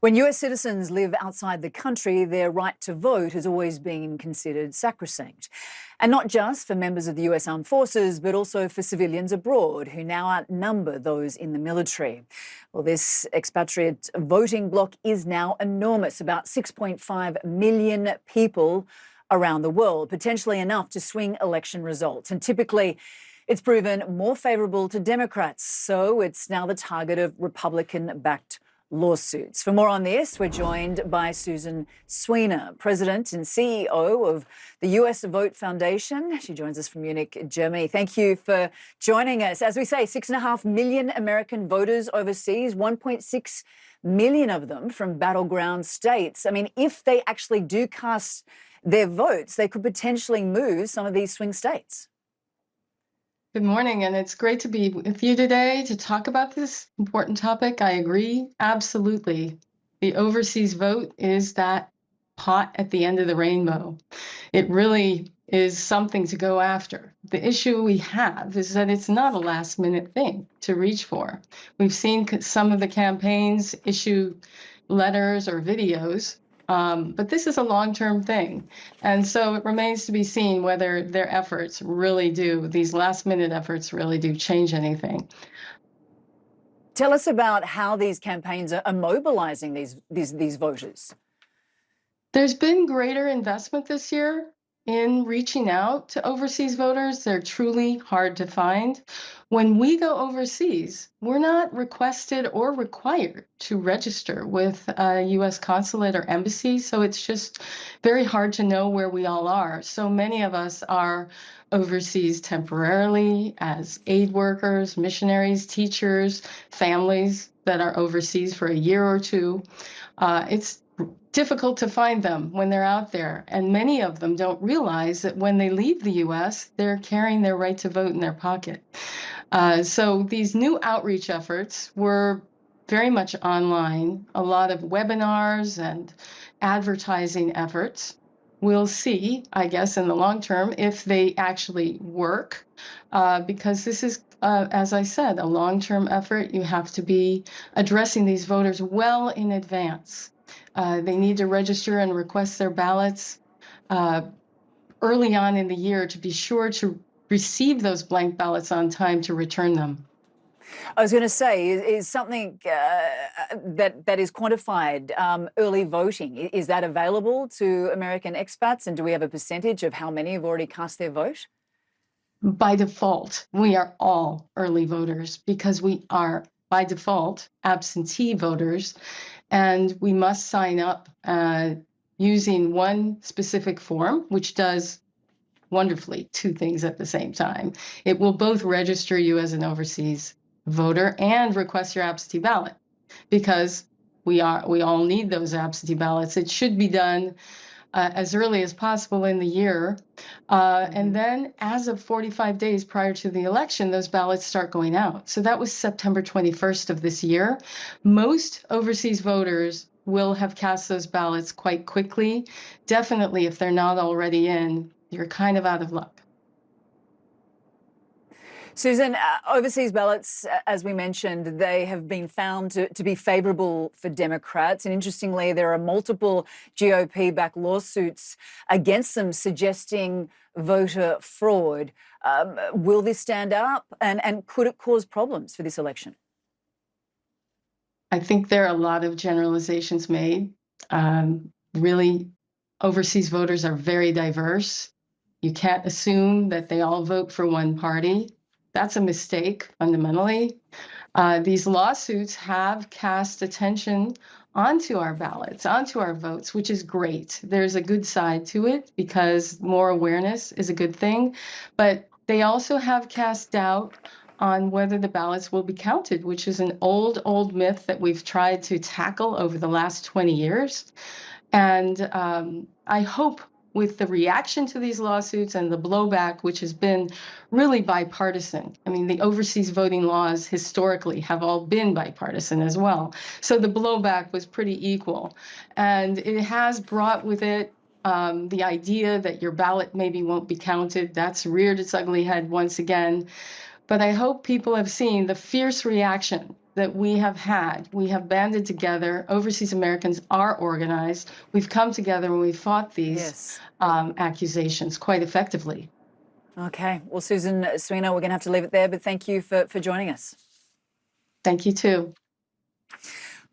When US citizens live outside the country, their right to vote has always been considered sacrosanct. And not just for members of the US Armed Forces, but also for civilians abroad who now outnumber those in the military. Well, this expatriate voting bloc is now enormous, about 6.5 million people around the world, potentially enough to swing election results. And typically, it's proven more favourable to Democrats, so it's now the target of Republican-backed lawsuits. For more on this, we're joined by Susan Suinat, President and CEO of the US Vote Foundation. She joins us from Munich, Germany. Thank you for joining us. As we say, 6.5 million American voters overseas, 1.6 million of them from battleground states. I mean, if they actually do cast their votes, they could potentially move some of these swing states. Good morning, and it's great to be with you today to talk about this important topic. I agree, absolutely. The overseas vote is that pot at the end of the rainbow. It really is something to go after. The issue we have is that it's not a last-minute thing to reach for. We've seen some of the campaigns issue letters or videos, but this is a long-term thing. And so it remains to be seen whether their efforts really do, these last-minute efforts really do change anything. Tell us about how these campaigns are mobilizing these voters. There's been greater investment this year in reaching out to overseas voters. They're truly hard to find. When we go overseas, we're not requested or required to register with a U.S. consulate or embassy, so it's just very hard to know where we all are. So many of us are overseas temporarily as aid workers, missionaries, teachers, families that are overseas for a year or two. It's difficult to find them when they're out there. And many of them don't realize that when they leave the U.S., they're carrying their right to vote in their pocket. So these new outreach efforts were very much online, a lot of webinars and advertising efforts. We'll see, I guess, in the long term if they actually work, because this is, as I said, a long-term effort. You have to be addressing these voters well in advance. They need to register and request their ballots early on in the year to be sure to receive those blank ballots on time to return them. I was going to say, is something that is quantified, early voting, is that available to American expats? And do we have a percentage of how many have already cast their vote? By default, we are all early voters because we are, by default, absentee voters. And we must sign up using one specific form, which does wonderfully two things at the same time. It will both register you as an overseas voter and request your absentee ballot, because we all need those absentee ballots. It should be done as early as possible in the year. And then as of 45 days prior to the election, those ballots start going out. So that was September 21st of this year. Most overseas voters will have cast those ballots quite quickly. Definitely, if they're not already in, you're kind of out of luck. Susan, overseas ballots, as we mentioned, they have been found to be favourable for Democrats. And interestingly, there are multiple GOP-backed lawsuits against them suggesting voter fraud. Will this stand up? And could it cause problems for this election? I think there are a lot of generalizations made. Really, overseas voters are very diverse. You can't assume that they all vote for one party. That's a mistake, fundamentally. These lawsuits have cast attention onto our ballots, onto our votes, which is great. There's a good side to it because more awareness is a good thing. But they also have cast doubt on whether the ballots will be counted, which is an old myth that we've tried to tackle over the last 20 years. And I hope with the reaction to these lawsuits and the blowback, which has been really bipartisan. I mean, the overseas voting laws historically have all been bipartisan as well. So the blowback was pretty equal. And it has brought with it the idea that your ballot maybe won't be counted. That's reared its ugly head once again. But I hope people have seen the fierce reaction that we have had. We have banded together. Overseas Americans are organized. We've come together and we've fought these accusations quite effectively. Okay. Well, Susan Suinat, we're going to have to leave it there, but thank you for joining us. Thank you, too.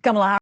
Kamala